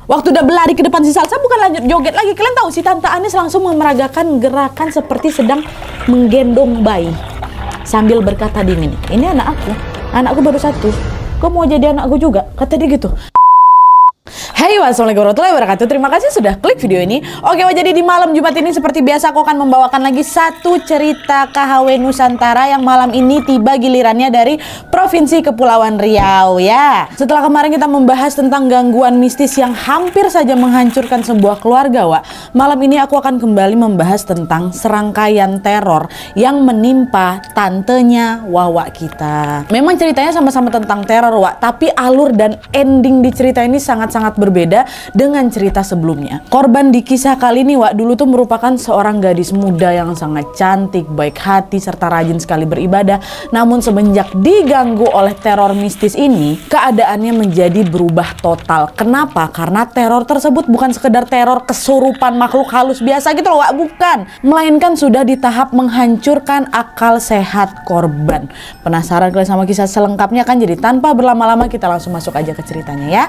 Waktu udah berlari ke depan si Salsa, bukan lanjut joget lagi. Kalian tahu si Tante Anis langsung memeragakan gerakan seperti sedang menggendong bayi sambil berkata dingin, ini anakku baru 1, kau mau jadi anakku juga, kata dia gitu. Hai, wassalamualaikum warahmatullahi wabarakatuh. Terima kasih sudah klik video ini. Oke, jadi di malam Jumat ini seperti biasa aku akan membawakan lagi satu cerita KHW Nusantara yang malam ini tiba gilirannya dari Provinsi Kepulauan Riau ya. Setelah kemarin kita membahas tentang gangguan mistis yang hampir saja menghancurkan sebuah keluarga, Wak. Malam ini aku akan kembali membahas tentang serangkaian teror yang menimpa tantenya Wawa kita. Memang ceritanya sama-sama tentang teror, Wak, tapi alur dan ending di cerita ini sangat-sangat berbeda dengan cerita sebelumnya. Korban di kisah kali ini, Wak, dulu tuh merupakan seorang gadis muda yang sangat cantik, baik hati, serta rajin sekali beribadah. Namun semenjak diganggu oleh teror mistis ini, keadaannya menjadi berubah total. Kenapa? Karena teror tersebut bukan sekedar teror kesurupan makhluk halus biasa gitu loh, Wak, bukan. Melainkan sudah di tahap menghancurkan akal sehat korban. Penasaran kalian sama kisah selengkapnya kan? Jadi tanpa berlama-lama kita langsung masuk aja ke ceritanya ya.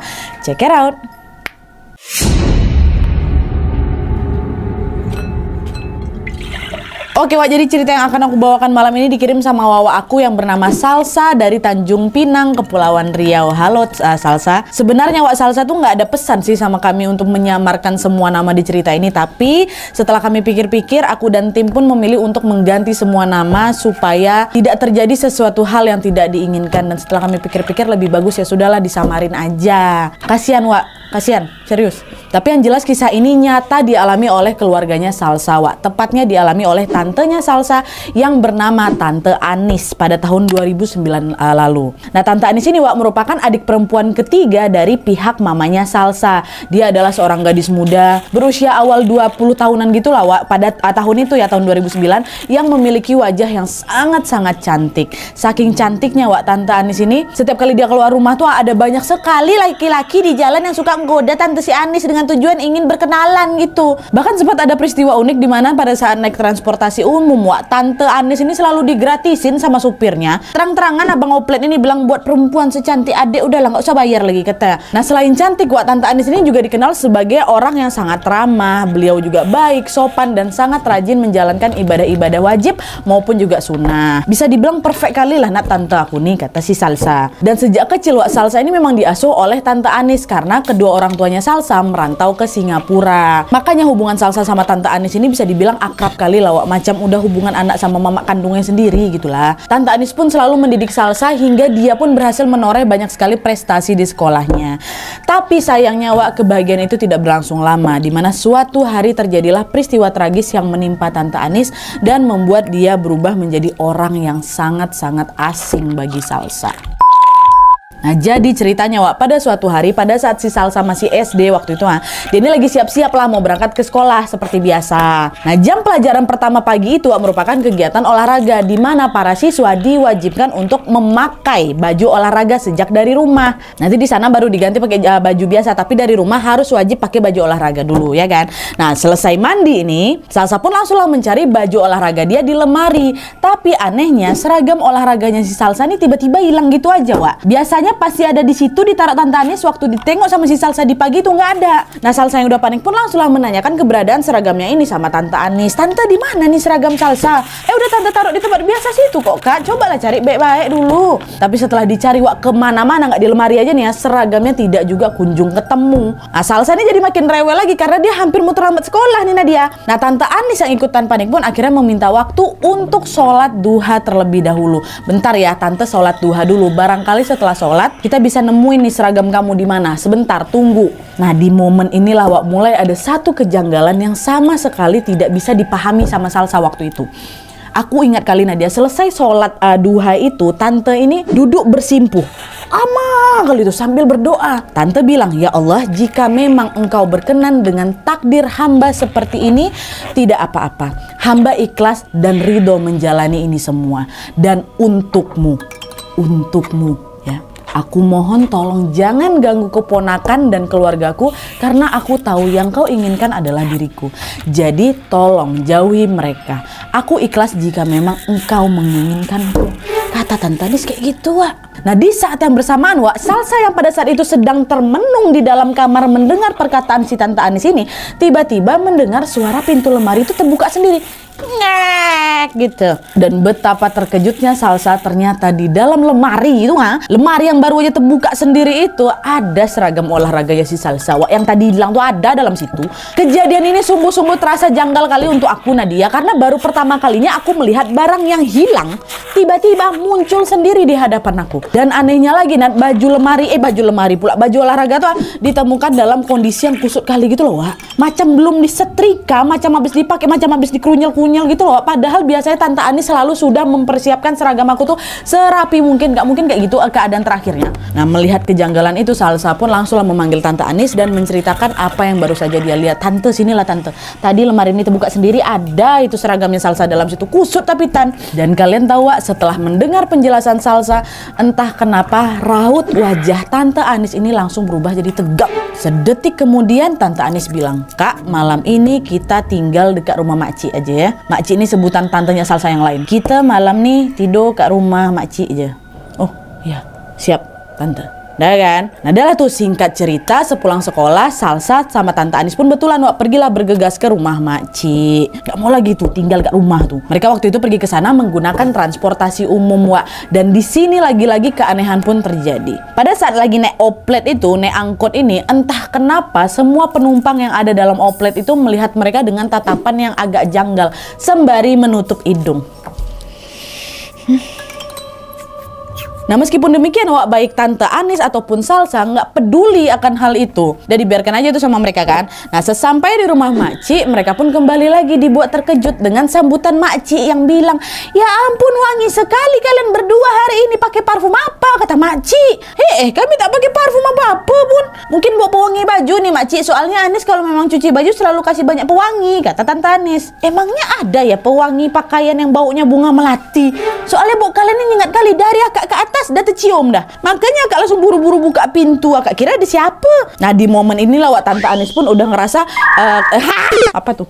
Check it out. Oke, Wak, jadi cerita yang akan aku bawakan malam ini dikirim sama Wawa aku yang bernama Salsa dari Tanjung Pinang, Kepulauan Riau. Halo Salsa. Sebenarnya, Wak, Salsa tuh nggak ada pesan sih sama kami untuk menyamarkan semua nama di cerita ini. Tapi setelah kami pikir-pikir, aku dan tim pun memilih untuk mengganti semua nama supaya tidak terjadi sesuatu hal yang tidak diinginkan. Dan setelah kami pikir-pikir lebih bagus ya sudahlah disamarin aja. Kasian, Wak, kasian, serius. Tapi yang jelas kisah ini nyata dialami oleh keluarganya Salsa, Wak. Tepatnya dialami oleh tantenya Salsa yang bernama Tante Anis pada tahun 2009 lalu. Nah, Tante Anis ini, Wak, merupakan adik perempuan ketiga dari pihak mamanya Salsa. Dia adalah seorang gadis muda berusia awal 20 tahunan gitu lah, Wak, pada tahun itu ya, tahun 2009, yang memiliki wajah yang sangat-sangat cantik. Saking cantiknya, Wak, Tante Anis ini setiap kali dia keluar rumah tuh ada banyak sekali laki-laki di jalan yang suka menggoda Tante si Anis dengan tujuan ingin berkenalan gitu. Bahkan sempat ada peristiwa unik di mana pada saat naik transportasi umum, Wak, Tante Anis ini selalu digratisin sama supirnya. Terang-terangan abang oplet ini bilang buat perempuan secantik adek udahlah nggak usah bayar lagi, kata. Nah, selain cantik, Wak, Tante Anis ini juga dikenal sebagai orang yang sangat ramah. Beliau juga baik, sopan, dan sangat rajin menjalankan ibadah-ibadah wajib maupun juga sunnah. Bisa dibilang perfect kali lah nak tante aku nih, kata si Salsa. Dan sejak kecil, Wak, Salsa ini memang diasuh oleh Tante Anis karena kedua orang tuanya Salsa merantau ke Singapura. Makanya hubungan Salsa sama Tante Anis ini bisa dibilang akrab kali lah, Wak. Macam udah hubungan anak sama mama kandungnya sendiri gitulah. Tante Anis pun selalu mendidik Salsa hingga dia pun berhasil menoreh banyak sekali prestasi di sekolahnya. Tapi sayangnya, Wak, kebahagiaan itu tidak berlangsung lama, dimana suatu hari terjadilah peristiwa tragis yang menimpa Tante Anis dan membuat dia berubah menjadi orang yang sangat-sangat asing bagi Salsa. Nah, jadi ceritanya, Wak, pada suatu hari pada saat si Salsa masih SD waktu itu, dia ini lagi siap-siap lah mau berangkat ke sekolah seperti biasa. Nah, jam pelajaran pertama pagi itu, Wak, merupakan kegiatan olahraga di mana para siswa diwajibkan untuk memakai baju olahraga sejak dari rumah. Nanti di sana baru diganti pakai baju biasa, tapi dari rumah harus wajib pakai baju olahraga dulu ya kan. Nah, selesai mandi ini, Salsa pun langsung mencari baju olahraga dia di lemari. Tapi anehnya seragam olahraganya si Salsa ini tiba-tiba hilang gitu aja, Wak. Biasanya pasti ada di situ, ditaruh Tante Anis. Waktu ditengok sama si Salsa di pagi itu nggak ada. Nah, Salsa yang udah panik pun langsunglah menanyakan keberadaan seragamnya ini sama Tante Anis. Tante, di mana nih seragam Salsa? Udah Tante taruh di tempat biasa situ kok, Kak. Cobalah cari baik-baik dulu. Tapi setelah dicari, Wak, kemana-mana nggak di lemari aja nih ya, seragamnya tidak juga kunjung ketemu. Nah, Salsa ini jadi makin rewel lagi karena dia hampir mau terlambat sekolah nih Nadia. Nah, Tante Anis yang ikutan panik pun akhirnya meminta waktu untuk sholat duha terlebih dahulu. Bentar ya, Tante sholat duha dulu. Barangkali setelah sholat kita bisa nemuin nih seragam kamu di mana. Sebentar, tunggu. Nah, di momen inilah, Wak, mulai ada satu kejanggalan yang sama sekali tidak bisa dipahami sama Salsa waktu itu. Aku ingat kali Nadia, selesai sholat duha itu, Tante ini duduk bersimpuh lama kali itu sambil berdoa. Tante bilang, ya Allah, jika memang Engkau berkenan dengan takdir hamba seperti ini, tidak apa-apa. Hamba ikhlas dan ridho menjalani ini semua. Dan untukmu ya, aku mohon tolong jangan ganggu keponakan dan keluargaku karena aku tahu yang kau inginkan adalah diriku. Jadi tolong jauhi mereka. Aku ikhlas jika memang engkau menginginkanku. Kata Tante Anis kayak gitu, Wak. Nah di saat yang bersamaan Wak, Salsa yang pada saat itu sedang termenung di dalam kamar mendengar perkataan si Tante Anis ini, tiba-tiba mendengar suara pintu lemari itu terbuka sendiri. Ngek gitu. Dan betapa terkejutnya Salsa, ternyata di dalam lemari itu, lemari yang baru aja terbuka sendiri itu, ada seragam olahraganya si Salsa Wak, yang tadi bilang tuh ada dalam situ. Kejadian ini sungguh-sungguh terasa janggal kali untuk aku Nadia, karena baru pertama kalinya aku melihat barang yang hilang tiba-tiba muncul sendiri di hadapan aku. Dan anehnya lagi, baju lemari pula, baju olahraga tuh ditemukan dalam kondisi yang kusut kali gitu loh Wak. Macam belum disetrika, macam habis dipakai, macam habis dikerunyel-kunyel gitu loh. Padahal biasanya Tante Anis selalu sudah mempersiapkan seragam aku tuh serapi mungkin, nggak mungkin kayak gitu keadaan terakhirnya. Nah melihat kejanggalan itu, Salsa pun langsung memanggil Tante Anis dan menceritakan apa yang baru saja dia lihat. Tante, sinilah Tante, tadi lemari ini terbuka sendiri, ada itu seragamnya Salsa dalam situ, kusut tapi Tan. Dan kalian tahu Wak, setelah mendengar penjelasan Salsa, entah kenapa raut wajah Tante Anis ini langsung berubah jadi tegap. Sedetik kemudian Tante Anis bilang, "Kak, malam ini kita tinggal dekat rumah Makci aja ya." Makci ini sebutan tantenya Salsa yang lain. Kita malam nih tidur kat rumah Makci aja. Oh iya, siap Tante. Dah kan? Nah dah lah tuh, singkat cerita, sepulang sekolah Salsa sama Tante Anis pun betulan Wak pergilah bergegas ke rumah Makci. Gak mau lagi tuh tinggal kat rumah tuh. Mereka waktu itu pergi ke sana menggunakan transportasi umum Wak. Dan di sini lagi-lagi keanehan pun terjadi. Pada saat lagi naik oplet itu, naik angkot ini, entah kenapa semua penumpang yang ada dalam oplet itu melihat mereka dengan tatapan yang agak janggal sembari menutup hidung. Nah meskipun demikian Wak, baik Tante Anis ataupun Salsa nggak peduli akan hal itu. Dan dibiarkan aja itu sama mereka kan. Nah sesampai di rumah Makci, mereka pun kembali lagi dibuat terkejut dengan sambutan Makci yang bilang, "Ya ampun, wangi sekali kalian berdua hari ini, pakai parfum apa?" kata Makci. Kami tak pakai parfum apa-apa pun. Mungkin bawa pewangi baju nih Makci, soalnya Anis kalau memang cuci baju selalu kasih banyak pewangi, kata Tante Anis. Emangnya ada ya pewangi pakaian yang baunya bunga melati? Soalnya bau kalian ini ingat kali dari akak ke atas dah tercium dah. Makanya akak langsung buru-buru buka pintu. Akak kira ada siapa. Nah di momen inilah Wak, Tante Anis pun udah ngerasa apa tuh?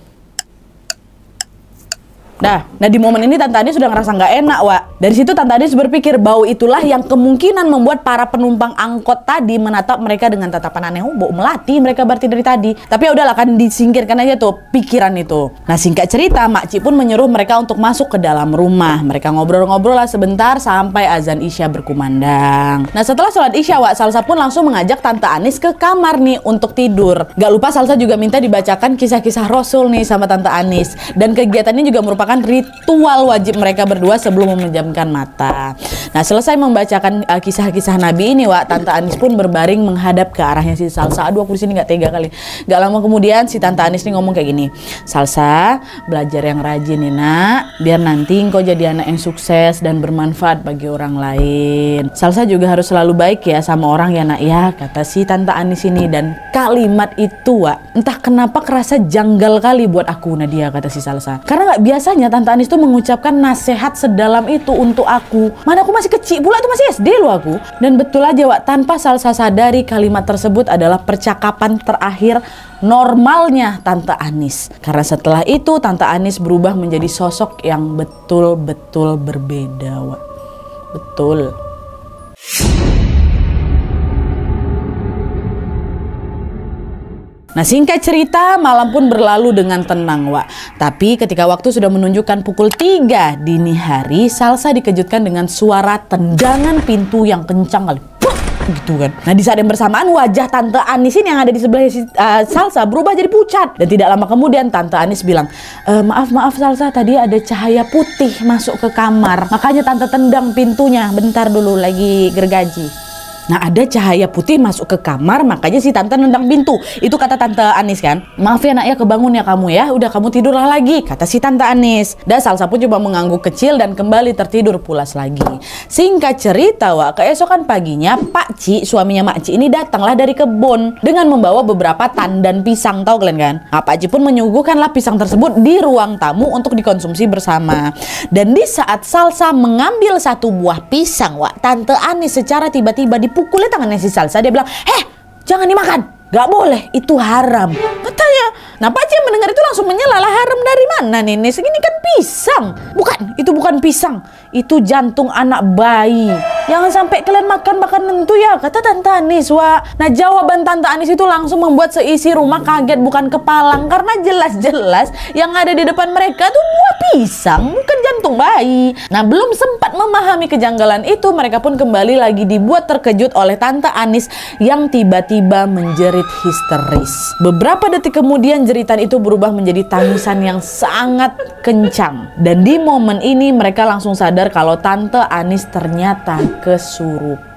Nah di momen ini Tante Anis sudah ngerasa nggak enak Wak. Dari situ Tante Anis berpikir bau itulah yang kemungkinan membuat para penumpang angkot tadi menatap mereka dengan tatapan aneh. Oh, bau melati mereka berarti dari tadi. Tapi ya udahlah, kan disingkirkan aja tuh pikiran itu. Nah singkat cerita, Makci pun menyuruh mereka untuk masuk ke dalam rumah. Mereka ngobrol-ngobrol lah sebentar sampai azan Isya berkumandang. Nah setelah sholat Isya Wak, Salsa pun langsung mengajak Tante Anis ke kamar nih untuk tidur. Gak lupa Salsa juga minta dibacakan kisah-kisah Rasul nih sama Tante Anis. Dan kegiatannya juga merupakan ritual wajib mereka berdua sebelum memejamkan mata. Nah selesai membacakan kisah-kisah Nabi ini Wak, Tante Anis pun berbaring menghadap ke arahnya si Salsa. Aduh aku di sini nggak tega kali. Gak lama kemudian si Tante Anis nih ngomong kayak gini, "Salsa, belajar yang rajin nih nak, biar nanti engkau jadi anak yang sukses dan bermanfaat bagi orang lain. Salsa juga harus selalu baik ya sama orang ya nak ya," kata si Tante Anis ini. Dan kalimat itu Wak, entah kenapa kerasa janggal kali buat aku Nadia, kata si Salsa. Karena nggak biasanya Tante Anis tuh mengucapkan nasihat sedalam itu untuk aku. Mana aku masih kecil pula tuh, masih SD loh aku. Dan betul aja Wak, tanpa Salsa sadari kalimat tersebut adalah percakapan terakhir normalnya Tante Anis. Karena setelah itu Tante Anis berubah menjadi sosok yang betul-betul berbeda Wak. Betul. Nah singkat cerita, malam pun berlalu dengan tenang Wak. Tapi ketika waktu sudah menunjukkan pukul 3 dini hari, Salsa dikejutkan dengan suara tendangan pintu yang kencang kali. Gitu kan. Nah di saat yang bersamaan wajah Tante Anis ini yang ada di sebelah Salsa berubah jadi pucat. Dan tidak lama kemudian Tante Anis bilang, maaf Salsa, tadi ada cahaya putih masuk ke kamar, makanya Tante tendang pintunya. Bentar dulu, lagi gergaji. Nah ada cahaya putih masuk ke kamar, makanya si Tante nendang pintu. Itu kata Tante Anis kan. "Maaf ya nak ya, kebangun ya kamu ya. Udah kamu tidurlah lagi," kata si Tante Anis. Dan Salsa pun coba mengangguk kecil dan kembali tertidur pulas lagi. Singkat cerita Wak, keesokan paginya Pak Ci, suaminya Makci ini datanglah dari kebun dengan membawa beberapa tandan pisang, tahu kalian kan. Nah, Pak Ci pun menyuguhkanlah pisang tersebut di ruang tamu untuk dikonsumsi bersama. Dan di saat Salsa mengambil satu buah pisang Wak, Tante Anis secara tiba-tiba dipukulnya tangannya si Salsa. Dia bilang, jangan dimakan, gak boleh, itu haram, katanya. Nah Pak Ci mendengar itu langsung menyela, "Lah haram dari mana nih? Segini kan pisang." "Bukan, itu bukan pisang, itu jantung anak bayi." Jangan sampai kalian makan makanan itu ya, kata Tante Anis, Wak. Nah, jawaban Tante Anis itu langsung membuat seisi rumah kaget bukan kepalang, karena jelas-jelas yang ada di depan mereka tuh buah pisang, bukan jantung bayi. Nah, belum sempat memahami kejanggalan itu, mereka pun kembali lagi dibuat terkejut oleh Tante Anis yang tiba-tiba menjerit histeris. Beberapa detik kemudian jeritan itu berubah menjadi tangisan yang sangat kencang. Dan di momen ini mereka langsung sadar kalau Tante Anis ternyata kesurupan.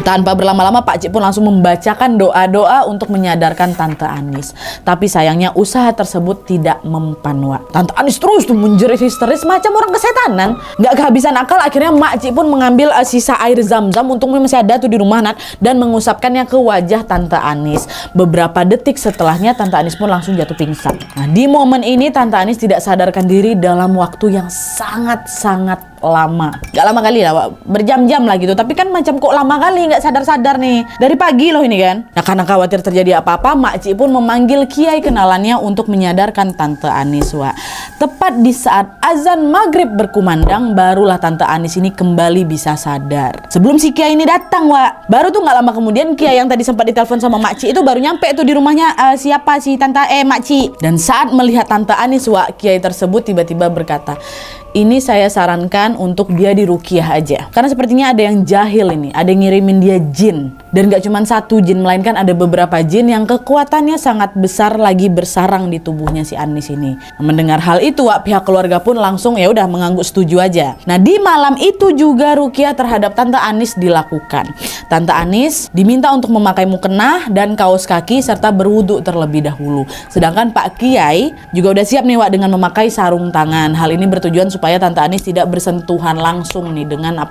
Tanpa berlama-lama Pak Cik pun langsung membacakan doa-doa untuk menyadarkan Tante Anis. Tapi sayangnya usaha tersebut tidak mempan, Wak. Tante Anis terus tuh menjerit histeris macam orang kesetanan. Nggak kehabisan akal, akhirnya Mak Cik pun mengambil sisa air zam-zam, untungnya masih ada tuh di rumah, Nat, dan mengusapkannya ke wajah Tante Anis. Beberapa detik setelahnya Tante Anis pun langsung jatuh pingsan. Nah, di momen ini Tante Anis tidak sadarkan diri dalam waktu yang sangat-sangat lama. Gak lama kali lah, Wak. Berjam-jam lah gitu. Tapi kan macam kok lama kali nggak sadar-sadar nih. Dari pagi loh ini kan. Nah, karena khawatir terjadi apa-apa, Mak Cik pun memanggil kiai kenalannya untuk menyadarkan Tante Anis, Wak. Tepat di saat azan maghrib berkumandang, barulah Tante Anis ini kembali bisa sadar. Sebelum si kiai ini datang, Wak. Baru tuh nggak lama kemudian kiai yang tadi sempat ditelepon sama Mak Cik itu baru nyampe tuh di rumahnya siapa si Tante Mak Cik. Dan saat melihat Tante Anis, Wak, kiai tersebut tiba-tiba berkata, ini saya sarankan untuk dia diruqyah aja. Karena sepertinya ada yang jahil ini, ada yang ngirimin dia jin. Dan gak cuma satu jin, melainkan ada beberapa jin yang kekuatannya sangat besar lagi bersarang di tubuhnya si Anis ini. Mendengar hal itu, Wak, pihak keluarga pun langsung ya udah mengangguk setuju aja. Nah, di malam itu juga ruqyah terhadap Tante Anis dilakukan. Tante Anis diminta untuk memakai mukena dan kaos kaki serta berwudu terlebih dahulu. Sedangkan Pak Kiai juga udah siap nih, Wak, dengan memakai sarung tangan. Hal ini bertujuan supaya Tante Anis tidak bersentuhan langsung nih dengan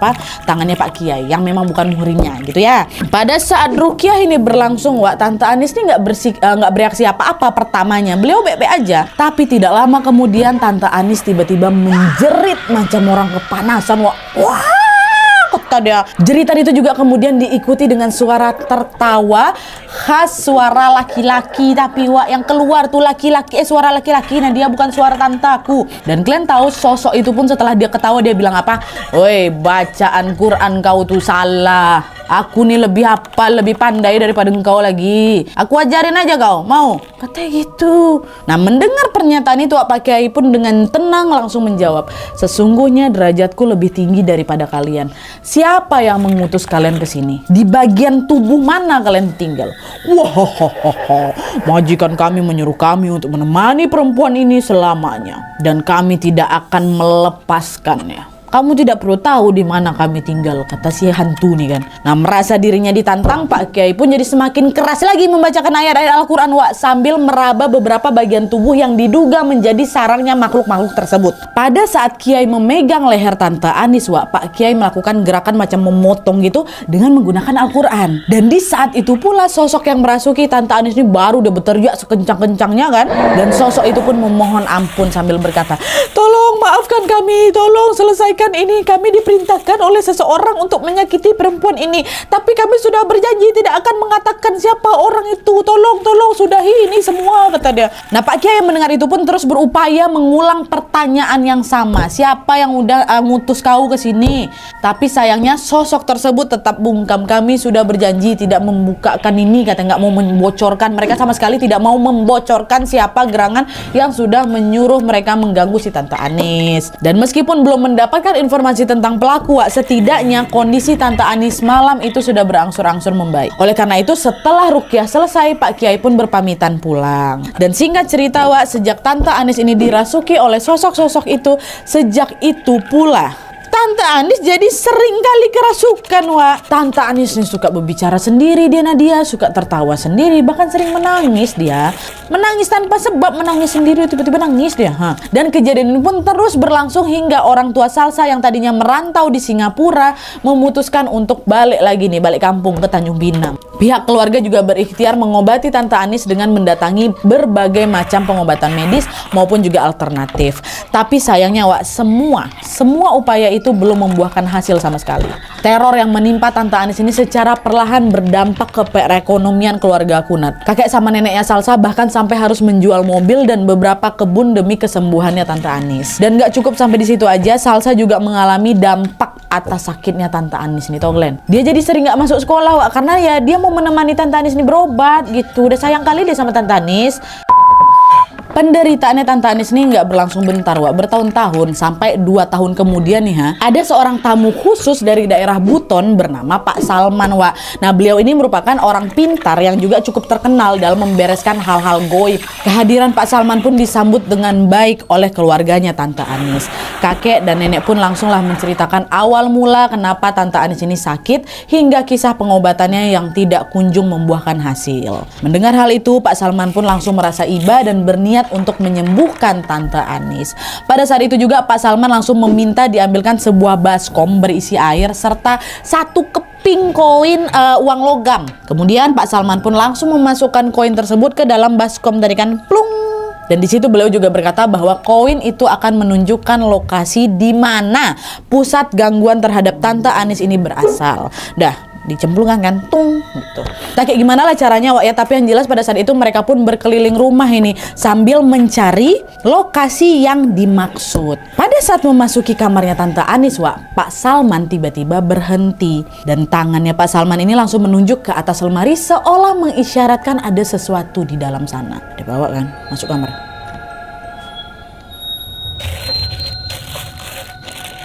tangannya Pak Kiai yang memang bukan muhrimnya gitu ya. Pada saat ruqyah ini berlangsung, Wak, Tante Anis ini nggak bereaksi apa-apa pertamanya. Beliau baik-baik aja. Tapi tidak lama kemudian Tante Anis tiba-tiba menjerit macam orang kepanasan, Wak. Wah! Kata dia. Jeritan itu juga kemudian diikuti dengan suara tertawa khas suara laki-laki, tapi Wak, yang keluar tuh laki-laki, suara laki-laki. Nah, dia bukan suara tantaku. Dan kalian tahu sosok itu pun setelah dia ketawa dia bilang apa? Woi, bacaan Quran kau tuh salah. Aku nih lebih hafal, lebih pandai daripada engkau lagi. Aku ajarin aja kau, mau? Katanya gitu. Nah, mendengar pernyataan itu, Pak Kiai pun dengan tenang langsung menjawab, sesungguhnya derajatku lebih tinggi daripada kalian. Siapa yang mengutus kalian ke sini? Di bagian tubuh mana kalian tinggal? Wah, majikan kami menyuruh kami untuk menemani perempuan ini selamanya, dan kami tidak akan melepaskannya. Kamu tidak perlu tahu di mana kami tinggal, kata si hantu nih kan. Nah, merasa dirinya ditantang, Pak Kiai pun jadi semakin keras lagi membacakan ayat-ayat Al-Quran, Wak, sambil meraba beberapa bagian tubuh yang diduga menjadi sarangnya makhluk-makhluk tersebut. Pada saat Kiai memegang leher Tante Anis, Wak, Pak Kiai melakukan gerakan macam memotong gitu dengan menggunakan Al-Quran. Dan di saat itu pula sosok yang merasuki Tante Anis ini baru udah berteriak sekencang-kencangnya kan. Dan sosok itu pun memohon ampun sambil berkata, tolong maafkan kami, tolong selesaikan ini, kami diperintahkan oleh seseorang untuk menyakiti perempuan ini, tapi kami sudah berjanji tidak akan mengatakan siapa orang itu. Tolong sudahi ini semua, kata dia. Nah, Pak Kiai mendengar itu pun terus berupaya mengulang pertanyaan yang sama, siapa yang udah ngutus kau ke sini? Tapi sayangnya sosok tersebut tetap bungkam, kami sudah berjanji tidak membukakan ini, kata, nggak mau membocorkan. Mereka sama sekali tidak mau membocorkan siapa gerangan yang sudah menyuruh mereka mengganggu si Tante Anis. Dan meskipun belum mendapatkan informasi tentang pelaku, Wak, setidaknya kondisi Tante Anis malam itu sudah berangsur-angsur membaik. Oleh karena itu setelah ruqyah selesai, Pak Kiai pun berpamitan pulang. Dan singkat cerita, Wak, sejak Tante Anis ini dirasuki oleh sosok-sosok itu, sejak itu pula Tante Anis jadi sering kali kerasukan, Wak. Tante Anis nih suka berbicara sendiri dia, Nadia, suka tertawa sendiri, bahkan sering menangis dia. Menangis tanpa sebab, menangis sendiri, tiba-tiba nangis dia. Dan kejadian ini pun terus berlangsung hingga orang tua Salsa yang tadinya merantau di Singapura memutuskan untuk balik lagi nih, balik kampung ke Tanjung Pinang. Pihak keluarga juga berikhtiar mengobati Tante Anis dengan mendatangi berbagai macam pengobatan medis maupun juga alternatif. Tapi sayangnya, Wak, semua upaya itu itu belum membuahkan hasil sama sekali. Teror yang menimpa Tante Anis ini secara perlahan berdampak ke perekonomian keluarga Kunat. Kakek sama neneknya Salsa bahkan sampai harus menjual mobil dan beberapa kebun demi kesembuhannya Tante Anis. Dan gak cukup sampai di situ aja, Salsa juga mengalami dampak atas sakitnya Tante Anis nih, tau Glenn. Dia jadi sering gak masuk sekolah, Wak, karena ya dia mau menemani Tante Anis ini berobat gitu. Udah sayang kali dia sama Tante Anis. Penderitaannya Tante Anis ini nggak berlangsung bentar, Wak, bertahun-tahun, sampai 2 tahun kemudian nih, ada seorang tamu khusus dari daerah Buton bernama Pak Salman, Wak. Nah, beliau ini merupakan orang pintar yang juga cukup terkenal dalam membereskan hal-hal goib. Kehadiran Pak Salman pun disambut dengan baik oleh keluarganya Tante Anis. Kakek dan nenek pun langsunglah menceritakan awal mula kenapa Tante Anis ini sakit hingga kisah pengobatannya yang tidak kunjung membuahkan hasil. Mendengar hal itu, Pak Salman pun langsung merasa iba dan berniat untuk menyembuhkan Tante Anis. Pada saat itu juga Pak Salman langsung meminta diambilkan sebuah baskom berisi air serta 1 keping koin uang logam. Kemudian Pak Salman pun langsung memasukkan koin tersebut ke dalam baskom tadi kan, plung. Dan di situ beliau juga berkata bahwa koin itu akan menunjukkan lokasi di mana pusat gangguan terhadap Tante Anis ini berasal. Dah dicemplungkan kan, tung gitu. Nah, kayak gimana lah caranya, Wak, ya, tapi yang jelas pada saat itu mereka pun berkeliling rumah ini sambil mencari lokasi yang dimaksud. Pada saat memasuki kamarnya Tante Anis, Wak, Pak Salman tiba-tiba berhenti dan tangannya Pak Salman ini langsung menunjuk ke atas lemari seolah mengisyaratkan ada sesuatu di dalam sana. Dia bawa kan, masuk kamar.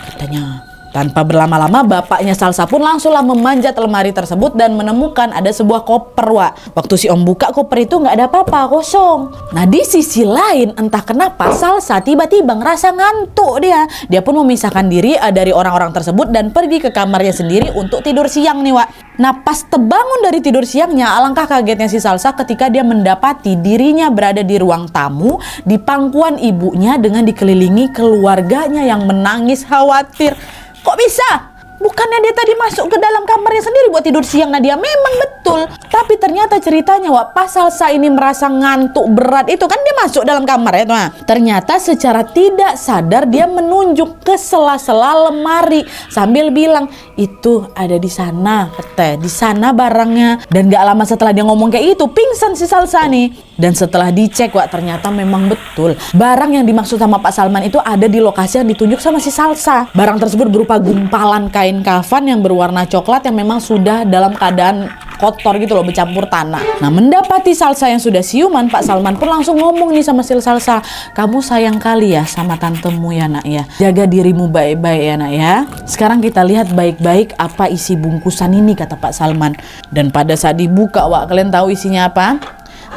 Katanya tanpa berlama-lama, bapaknya Salsa pun langsunglah memanjat lemari tersebut dan menemukan ada sebuah koper, Wak. Waktu si Om buka koper itu nggak ada apa-apa, kosong. Nah, di sisi lain, entah kenapa Salsa tiba-tiba ngerasa ngantuk dia. Dia pun memisahkan diri dari orang-orang tersebut dan pergi ke kamarnya sendiri untuk tidur siang nih, Wak. Nah, pas terbangun dari tidur siangnya, alangkah kagetnya si Salsa ketika dia mendapati dirinya berada di ruang tamu di pangkuan ibunya dengan dikelilingi keluarganya yang menangis khawatir. Kok bisa? Bukannya dia tadi masuk ke dalam kamarnya sendiri buat tidur siang? Nah, dia memang betul. Tapi ternyata ceritanya, Wak, pas Salsa ini merasa ngantuk berat itu kan dia masuk dalam kamar ya, nah. Ternyata secara tidak sadar dia menunjuk ke sela-sela lemari sambil bilang, itu ada di sana, kata, di sana barangnya. Dan gak lama setelah dia ngomong kayak itu, pingsan si Salsa nih. Dan setelah dicek, Wak, ternyata memang betul. Barang yang dimaksud sama Pak Salman itu ada di lokasi yang ditunjuk sama si Salsa. Barang tersebut berupa gumpalan kain kafan yang berwarna coklat yang memang sudah dalam keadaan kotor gitu loh, bercampur tanah. Nah, mendapati Salsa yang sudah siuman, Pak Salman pun langsung ngomong nih sama si Salsa, kamu sayang kali ya sama tantemu ya, nak ya. Jaga dirimu baik-baik ya, nak ya. Sekarang kita lihat baik-baik apa isi bungkusan ini, kata Pak Salman. Dan pada saat dibuka, Wak, kalian tahu isinya apa?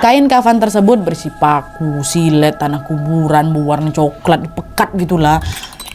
Kain kafan tersebut berisi paku, silet, tanah kuburan berwarna coklat, pekat gitulah.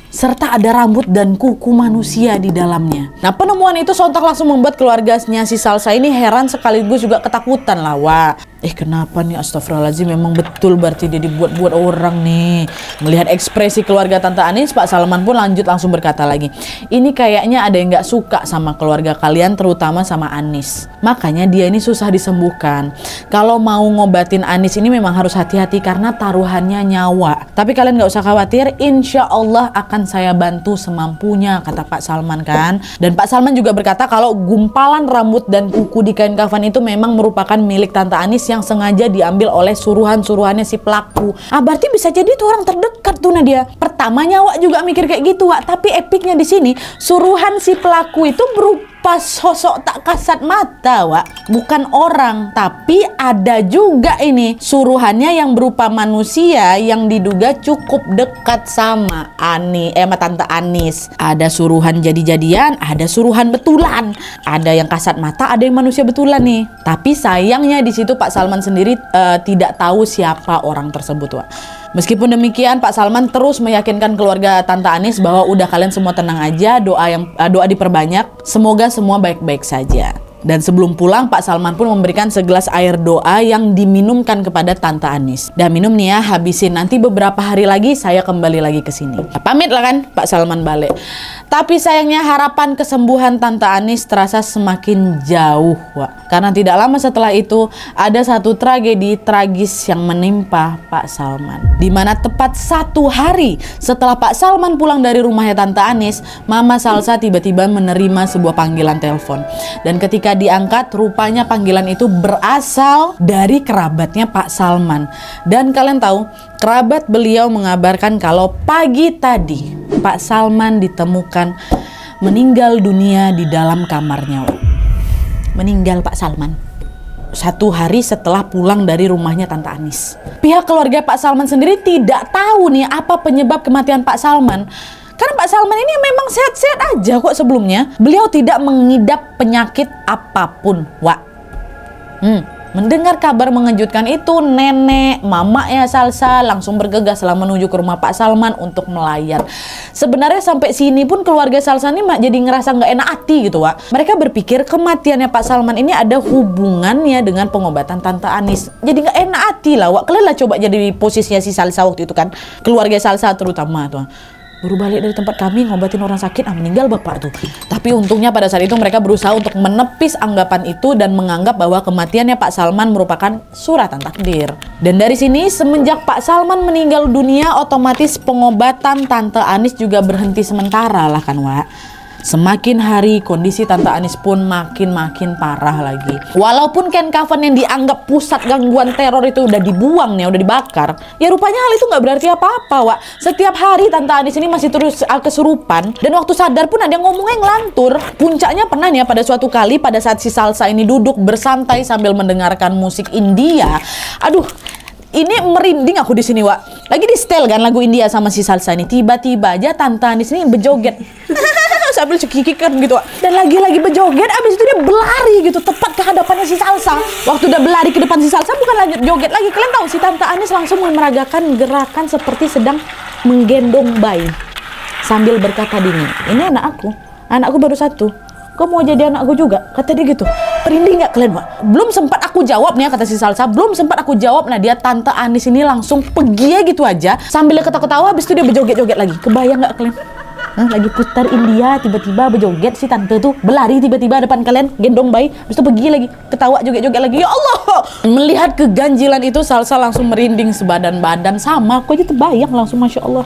Serta ada rambut dan kuku manusia di dalamnya. Nah, penemuan itu sontak langsung membuat keluarganya si Salsa ini heran sekaligus juga ketakutan lah, Wak. Kenapa nih, astagfirullahaladzim, memang betul berarti dia dibuat-buat orang nih. Melihat ekspresi keluarga Tante Anis, Pak Salman pun lanjut langsung berkata lagi, ini kayaknya ada yang gak suka sama keluarga kalian, terutama sama Anis. Makanya dia ini susah disembuhkan. Kalau mau ngobatin Anis ini memang harus hati-hati karena taruhannya nyawa. Tapi kalian gak usah khawatir, insya Allah akan saya bantu semampunya, kata Pak Salman kan. Dan Pak Salman juga berkata kalau gumpalan rambut dan kuku di kain kafan itu memang merupakan milik Tante Anis yang sengaja diambil oleh suruhan-suruhannya si pelaku. Berarti bisa jadi itu orang terdekat tuh Nadia. Pertamanya Wak juga mikir kayak gitu, Wak, tapi epicnya di sini suruhan si pelaku itu berupa sosok tak kasat mata, Wak. Bukan orang, tapi ada juga ini suruhannya yang berupa manusia yang diduga cukup dekat sama Tante Anis. Ada suruhan jadi-jadian, ada suruhan betulan, ada yang kasat mata, ada yang manusia betulan nih. Tapi sayangnya di situ Pak Salman sendiri tidak tahu siapa orang tersebut, Wak. Meskipun demikian, Pak Salman terus meyakinkan keluarga Tante Anis bahwa udah, kalian semua tenang aja, doa diperbanyak, semoga semua baik-baik saja. Dan sebelum pulang, Pak Salman pun memberikan segelas air doa yang diminumkan kepada Tante Anis. "Dah minum nih ya, habisin. Nanti beberapa hari lagi saya kembali lagi ke sini." Pamit lah kan, Pak Salman balik. Tapi sayangnya harapan kesembuhan Tante Anis terasa semakin jauh, Wak. Karena tidak lama setelah itu, ada satu tragedi tragis yang menimpa Pak Salman. Di mana tepat 1 hari setelah Pak Salman pulang dari rumahnya Tante Anis, Mama Salsa tiba-tiba menerima sebuah panggilan telepon. Dan ketika diangkat, rupanya panggilan itu berasal dari kerabatnya Pak Salman. Dan kalian tahu, kerabat beliau mengabarkan kalau pagi tadi Pak Salman ditemukan meninggal dunia di dalam kamarnya. Meninggal Pak Salman 1 hari setelah pulang dari rumahnya Tante Anis. Pihak keluarga Pak Salman sendiri tidak tahu nih apa penyebab kematian Pak Salman. Karena Pak Salman ini memang sehat-sehat aja kok sebelumnya. Beliau tidak mengidap penyakit apapun, Wak. Mendengar kabar mengejutkan itu, nenek, mamanya Salsa langsung bergegas lah menuju ke rumah Pak Salman untuk melayat. Sebenarnya sampai sini pun keluarga Salsa ini jadi ngerasa nggak enak hati gitu, Wak. Mereka berpikir kematiannya Pak Salman ini ada hubungannya dengan pengobatan Tante Anis. Jadi nggak enak hati lah, Wak. Kalian lah coba jadi posisinya si Salsa waktu itu kan. Keluarga Salsa terutama tuh. Baru balik dari tempat kami ngobatin orang sakit, meninggal bapak tuh. Tapi untungnya pada saat itu mereka berusaha untuk menepis anggapan itu dan menganggap bahwa kematiannya Pak Salman merupakan suratan takdir. Dan dari sini semenjak Pak Salman meninggal dunia, otomatis pengobatan Tante Anis juga berhenti sementara lah kan, Wak. Semakin hari kondisi Tante Anis pun makin parah lagi. Walaupun kain kafan yang dianggap pusat gangguan teror itu udah dibuang nih, udah dibakar, ya rupanya hal itu nggak berarti apa-apa, Wak. Setiap hari Tante Anis ini masih terus kesurupan, dan waktu sadar pun ada yang ngomongnya ngelantur. Puncaknya pernah nih pada suatu kali pada saat si Salsa ini duduk bersantai sambil mendengarkan musik India. Aduh, ini merinding aku di sini, Wak. Lagi di setel kan lagu India sama si Salsa ini. Tiba-tiba aja Tante Anis ini berjoget sambil cekikikan gitu, Wak. Dan lagi-lagi berjoget, abis itu dia berlari gitu tepat ke hadapannya si Salsa. Waktu udah berlari ke depan si Salsa, bukan lanjut joget lagi. Kalian tahu si Tante Anis langsung meragakan gerakan seperti sedang menggendong bayi sambil berkata dingin, "Ini anakku baru 1. Kau mau jadi anakku juga?" Kata dia gitu. Merinding nggak kalian, Pak? Belum sempat aku jawab nih, kata si Salsa. Belum sempat aku jawab, nah dia Tante Anis ini langsung pergi ya gitu aja. Sambil ketawa-ketawa, habis itu dia berjoget-joget lagi. Kebayang nggak kalian? Lagi putar India, tiba-tiba berjoget si tante tuh berlari tiba-tiba depan kalian, gendong bayi, habis itu pergi lagi, ketawa joget-joget lagi. Ya Allah! Melihat keganjilan itu, Salsa langsung merinding sebadan-badan. Sama, aku aja terbayang langsung, Masya Allah.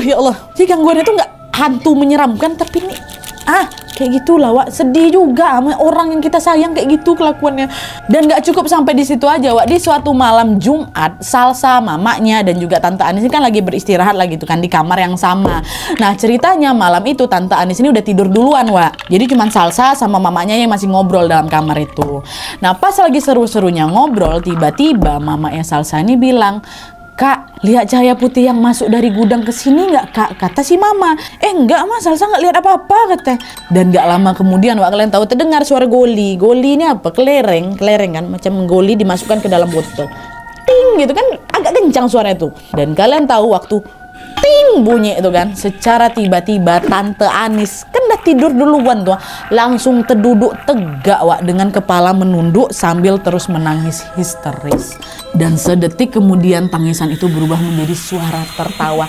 Ya Allah. Jadi gangguan itu nggak hantu menyeramkan, tapi ini kayak gitulah, Wak. Sedih juga sama orang yang kita sayang kayak gitu kelakuannya. Dan gak cukup sampai di situ aja, Wak. Di suatu malam Jumat, Salsa, mamanya, dan juga Tante Anis ini kan lagi beristirahat lagi tuh kan di kamar yang sama. Nah, ceritanya malam itu Tante Anis ini udah tidur duluan, Wak. Jadi cuma Salsa sama mamanya yang masih ngobrol dalam kamar itu. Nah, pas lagi seru-serunya ngobrol, tiba-tiba mamanya Salsa ini bilang, "Kak, lihat cahaya putih yang masuk dari gudang ke sini nggak, Kak?" Kata si mama. "Enggak, Mas, Salsa nggak lihat apa-apa," kata. Dan nggak lama kemudian, Wak, kalian tahu terdengar suara goli. Goli ini apa? Kelereng kan, macam goli dimasukkan ke dalam botol. Ting gitu kan, agak kencang suara itu. Dan kalian tahu waktu ting bunyi itu kan, secara tiba-tiba Tante Anis kan udah tidur duluan tuh, langsung terduduk tegak, Wak, dengan kepala menunduk sambil terus menangis histeris. Dan sedetik kemudian tangisan itu berubah menjadi suara tertawa.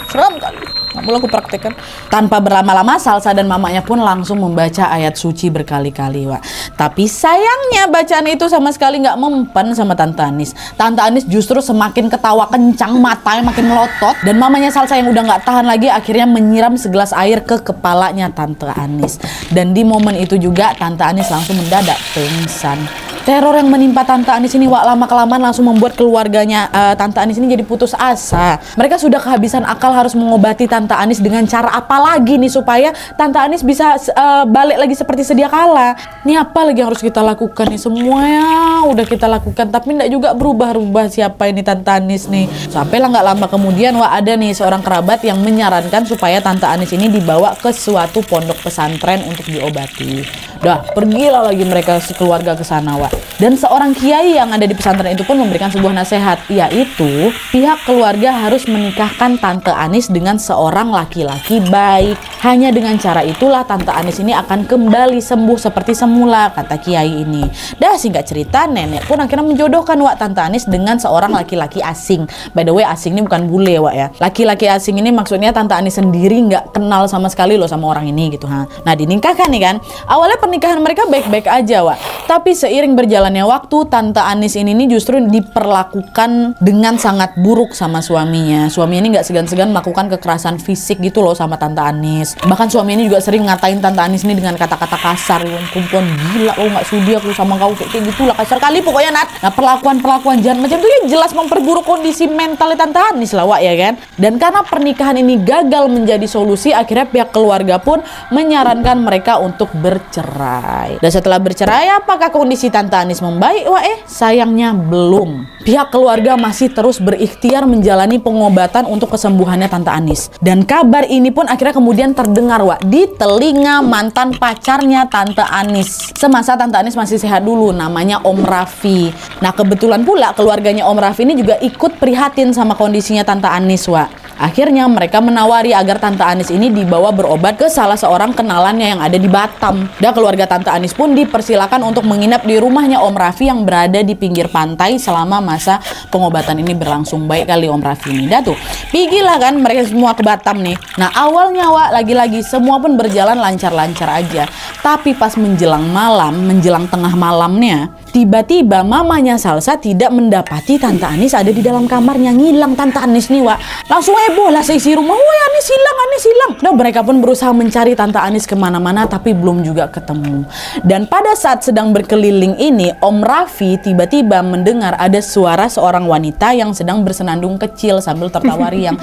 Seram kali. Nggak boleh aku praktekkan. Tanpa berlama-lama, Salsa dan mamanya pun langsung membaca ayat suci berkali-kali, Wak. Tapi sayangnya bacaan itu sama sekali nggak mempan sama Tante Anis. Tante Anis justru semakin ketawa kencang, matanya makin melotot. Dan mamanya Salsa yang udah nggak tahan lagi akhirnya menyiram segelas air ke kepalanya Tante Anis. Dan di momen itu juga Tante Anis langsung mendadak pingsan. Teror yang menimpa Tante Anis ini, Wak, lama-kelamaan langsung membuat keluarganya Tante Anis ini jadi putus asa. Mereka sudah kehabisan akal harus mengobati Tante Anis dengan cara apa lagi nih supaya Tante Anis bisa balik lagi seperti sedia kala. Ini apa lagi yang harus kita lakukan nih? Semuanya udah kita lakukan tapi enggak juga berubah-ubah siapa ini Tante Anis nih. Sampailah nggak lama kemudian, Wak, ada nih seorang kerabat yang menyarankan supaya Tante Anis ini dibawa ke suatu pondok pesantren untuk diobati. Dah, pergilah lagi mereka sekeluarga ke sana, Wak. Dan seorang kiai yang ada di pesantren itu pun memberikan sebuah nasihat, yaitu pihak keluarga harus menikahkan Tante Anis dengan seorang laki-laki baik. Hanya dengan cara itulah Tante Anis ini akan kembali sembuh seperti semula, kata kiai ini. Dah, singkat cerita, nenek pun akhirnya menjodohkan, Wak, Tante Anis dengan seorang laki-laki asing. By the way, asing ini bukan bule, Wak, ya. Laki-laki asing ini maksudnya Tante Anis sendiri nggak kenal sama sekali loh sama orang ini gitu, ha. Nah, dinikahkan nih kan. Awalnya pernikahan mereka baik-baik aja, Wak. Tapi seiring berjalannya waktu, Tante Anis ini justru diperlakukan dengan sangat buruk sama suaminya. Suami ini nggak segan-segan melakukan kekerasan fisik gitu loh sama Tante Anis. Bahkan suami ini juga sering ngatain Tante Anis ini dengan kata-kata kasar. Kumpulan gila, lo nggak sudi aku sama kau kayak gitu lah, kasar kali pokoknya, Nat. Nah, perlakuan jahat macam itu ya jelas memperburuk kondisi mental Tante Anis lah, Wak, ya kan. Dan karena pernikahan ini gagal menjadi solusi, akhirnya pihak keluarga pun menyarankan mereka untuk bercerai. Dan setelah bercerai, apakah kondisi Tante Anis membaik, Wak? Sayangnya belum. Pihak keluarga masih terus berikhtiar menjalani pengobatan untuk kesembuhannya Tante Anis. Dan kabar ini pun akhirnya kemudian terdengar, Wak, di telinga mantan pacarnya Tante Anis. Semasa Tante Anis masih sehat dulu, namanya Om Raffi. Nah, kebetulan pula keluarganya Om Raffi ini juga ikut prihatin sama kondisinya Tante Anis, Wak. Akhirnya mereka menawari agar Tante Anis ini dibawa berobat ke salah seorang kenalannya yang ada di Batam. Dan keluarga Tante Anis pun dipersilakan untuk menginap di rumahnya Om Raffi yang berada di pinggir pantai selama masa pengobatan ini berlangsung. Baik kali Om Raffi ini. Dah tuh, pergilah kan mereka semua ke Batam nih. Nah, awalnya, Wak, lagi-lagi semua pun berjalan lancar-lancar aja. Tapi pas menjelang malam, menjelang tengah malamnya, tiba-tiba mamanya Salsa tidak mendapati Tante Anis ada di dalam kamarnya. Ngilang Tante Anis nih, Wak. Langsung heboh lah seisi rumah. Woi, Anis hilang, Anis hilang. Nah, mereka pun berusaha mencari Tante Anis kemana-mana, tapi belum juga ketemu. Dan pada saat sedang berkeliling ini, Om Raffi tiba-tiba mendengar ada suara seorang wanita yang sedang bersenandung kecil sambil tertawa riang.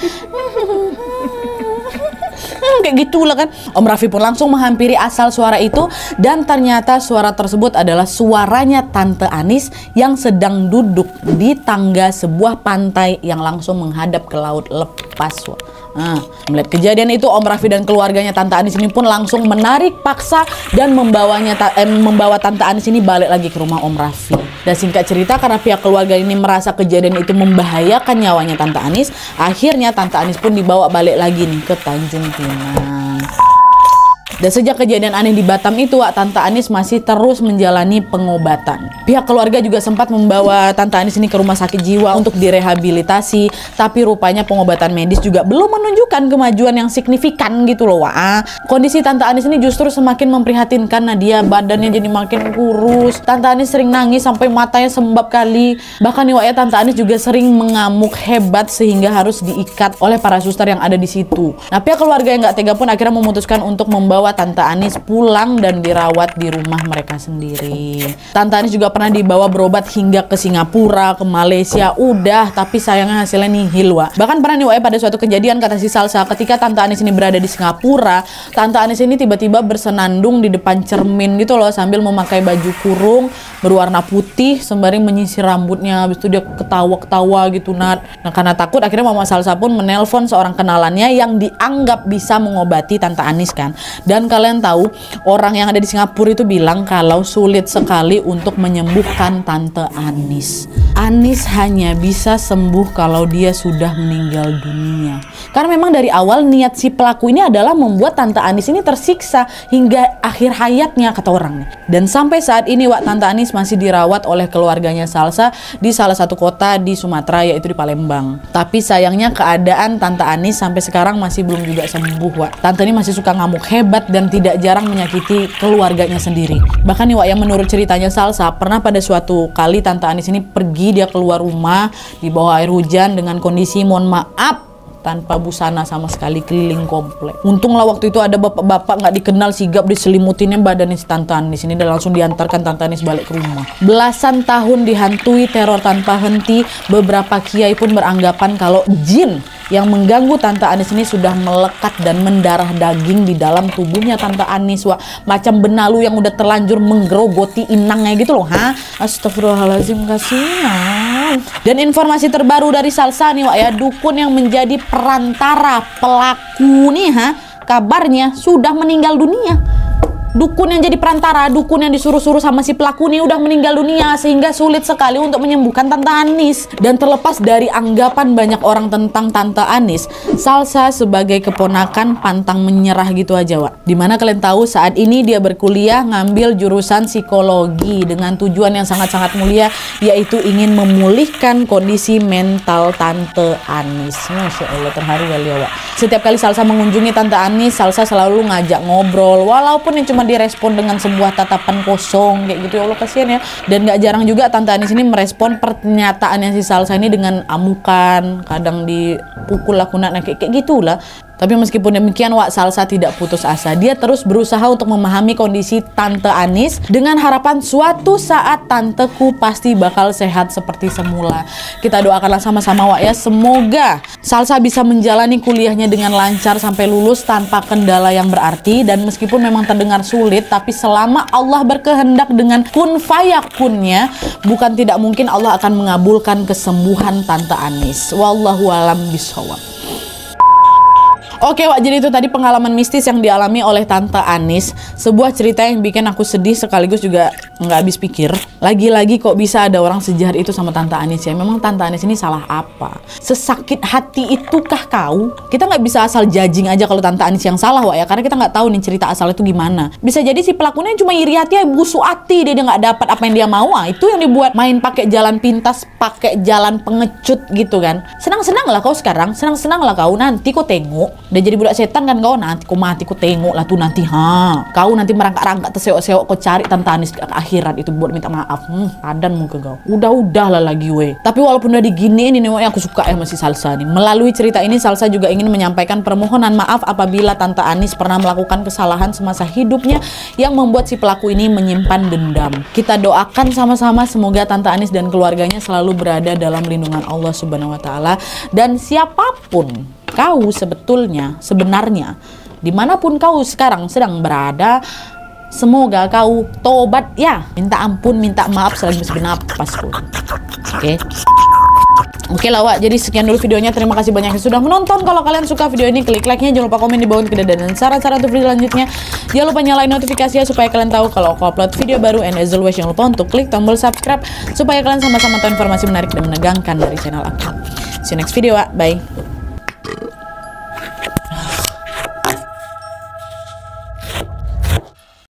Kayak gitulah kan. Om Raffi pun langsung menghampiri asal suara itu, dan ternyata suara tersebut adalah suaranya Tante Anis yang sedang duduk di tangga sebuah pantai yang langsung menghadap ke laut lepas. Nah, melihat kejadian itu, Om Raffi dan keluarganya Tante Anis ini pun langsung menarik paksa dan membawa Tante Anis ini balik lagi ke rumah Om Raffi. Dan singkat cerita, karena pihak keluarga ini merasa kejadian itu membahayakan nyawanya Tante Anis, akhirnya Tante Anis pun dibawa balik lagi nih ke Tanjung Pinang. Dan sejak kejadian aneh di Batam itu, Wak, Tante Anis masih terus menjalani pengobatan. Pihak keluarga juga sempat membawa Tante Anis ini ke rumah sakit jiwa untuk direhabilitasi, tapi rupanya pengobatan medis juga belum menunjukkan kemajuan yang signifikan gitu loh, Wak. Kondisi Tante Anis ini justru semakin memprihatinkan. Nadia badannya jadi makin kurus. Tante Anis sering nangis sampai matanya sembab kali. Bahkan nih, Wak, ya, Tante Anis juga sering mengamuk hebat sehingga harus diikat oleh para suster yang ada di situ. Nah, pihak keluarga yang nggak tega pun akhirnya memutuskan untuk membawa Tante Anis pulang dan dirawat di rumah mereka sendiri. Tante Anis juga pernah dibawa berobat hingga ke Singapura, ke Malaysia, udah, tapi sayangnya hasilnya nihil, Wak. Bahkan pernah nih, Wak, pada suatu kejadian, kata si Salsa, ketika Tante Anis ini berada di Singapura, Tante Anis ini tiba-tiba bersenandung di depan cermin gitu loh, sambil memakai baju kurung berwarna putih sembari menyisir rambutnya. Habis itu dia ketawa-ketawa gitu, Nat. Nah, karena takut, akhirnya Mama Salsa pun menelpon seorang kenalannya yang dianggap bisa mengobati Tante Anis kan. Dan kalian tahu, orang yang ada di Singapura itu bilang kalau sulit sekali untuk menyembuhkan Tante Anis. Anis hanya bisa sembuh kalau dia sudah meninggal dunia. Karena memang dari awal niat si pelaku ini adalah membuat Tante Anis ini tersiksa hingga akhir hayatnya, kata orang. Dan sampai saat ini, Wak, Tante Anis masih dirawat oleh keluarganya Salsa di salah satu kota di Sumatera, yaitu di Palembang. Tapi sayangnya keadaan Tante Anis sampai sekarang masih belum juga sembuh, Wak. Tante ini masih suka ngamuk hebat dan tidak jarang menyakiti keluarganya sendiri. Bahkan nih, Wak, yang menurut ceritanya Salsa, pernah pada suatu kali Tante Anis ini pergi, dia keluar rumah di bawah air hujan dengan kondisi, mohon maaf, tanpa busana sama sekali, keliling komplek. Untunglah waktu itu ada bapak-bapak nggak dikenal sigap diselimutinnya badannya si Tante Anis ini, dan langsung diantarkan Tante Anis balik ke rumah. Belasan tahun dihantui teror tanpa henti, beberapa kiai pun beranggapan kalau jin yang mengganggu Tante Anis ini sudah melekat dan mendarah daging di dalam tubuhnya Tante Anis, Wak. Macam benalu yang udah terlanjur menggerogoti inangnya gitu loh, ha? Astagfirullahaladzim, kasihan. Dan informasi terbaru dari Salsa nih, Wak, ya, dukun yang menjadi perantara pelaku nih, ha, kabarnya sudah meninggal dunia. Dukun yang jadi perantara, dukun yang disuruh-suruh sama si pelaku ini udah meninggal dunia, sehingga sulit sekali untuk menyembuhkan Tante Anis. Dan terlepas dari anggapan banyak orang tentang Tante Anis, Salsa sebagai keponakan pantang menyerah gitu aja, Wak. Dimana kalian tahu saat ini dia berkuliah ngambil jurusan psikologi dengan tujuan yang sangat-sangat mulia, yaitu ingin memulihkan kondisi mental Tante Anis. Masya Allah, terharu kali ya, Wak. Setiap kali Salsa mengunjungi Tante Anis, Salsa selalu ngajak ngobrol, walaupun yang cuma direspon dengan sebuah tatapan kosong kayak gitu. Ya Allah, kasihan ya. Dan gak jarang juga Tante Anis ini merespon pernyataannya si Salsa ini dengan amukan, kadang dipukul lah kunatnya kayak gitulah. Tapi meskipun demikian, Wak, Salsa tidak putus asa. Dia terus berusaha untuk memahami kondisi Tante Anis dengan harapan suatu saat tanteku pasti bakal sehat seperti semula. Kita doakanlah sama-sama, Wak, ya. Semoga Salsa bisa menjalani kuliahnya dengan lancar sampai lulus tanpa kendala yang berarti. Dan meskipun memang terdengar sulit, tapi selama Allah berkehendak dengan kun fayakunnya, bukan tidak mungkin Allah akan mengabulkan kesembuhan Tante Anis. Wallahu alam bishawab. Oke, Wak, jadi itu tadi pengalaman mistis yang dialami oleh Tante Anis. Sebuah cerita yang bikin aku sedih sekaligus juga nggak habis pikir. Lagi-lagi kok bisa ada orang sejahat itu sama Tante Anis ya. Memang Tante Anis ini salah apa? Sesakit hati itukah kau? Kita nggak bisa asal judging aja kalau Tante Anis yang salah, Wak, ya. Karena kita nggak tahu nih cerita asal itu gimana. Bisa jadi si pelakunya cuma iri hati, busuk hati, dia nggak dapat apa yang dia mau. Itu yang dibuat main pakai jalan pintas, pakai jalan pengecut gitu kan. Senang-senang lah kau sekarang, senang-senang lah kau, nanti kau tengok. Udah jadi budak setan kan kau, nanti kau mati kau tengok lah tuh nanti. Kau nanti merangkak-rangkak terseok-seok kau cari Tante Anis ke akhirat itu buat minta maaf. Padan muka kau. Udah lah lagi weh. Tapi walaupun udah diginiin ini, aku suka ya masih Salsa nih. Melalui cerita ini Salsa juga ingin menyampaikan permohonan maaf apabila Tante Anis pernah melakukan kesalahan semasa hidupnya yang membuat si pelaku ini menyimpan dendam. Kita doakan sama-sama semoga Tante Anis dan keluarganya selalu berada dalam lindungan Allah Subhanahu wa taala. Dan siapapun kau sebenarnya dimanapun kau sekarang sedang berada, semoga kau tobat ya, minta ampun, minta maaf selagi masih bernapas pun. Oke lah, Wak, jadi sekian dulu videonya. Terima kasih banyak yang sudah menonton. Kalau kalian suka video ini, klik like-nya, jangan lupa komen di bawah dan saran-saran untuk video selanjutnya. Jangan lupa nyalain notifikasinya supaya kalian tahu kalau aku upload video baru. And as always, jangan lupa untuk klik tombol subscribe supaya kalian sama-sama tahu informasi menarik dan menegangkan dari channel aku. See you next video, Wak. Bye.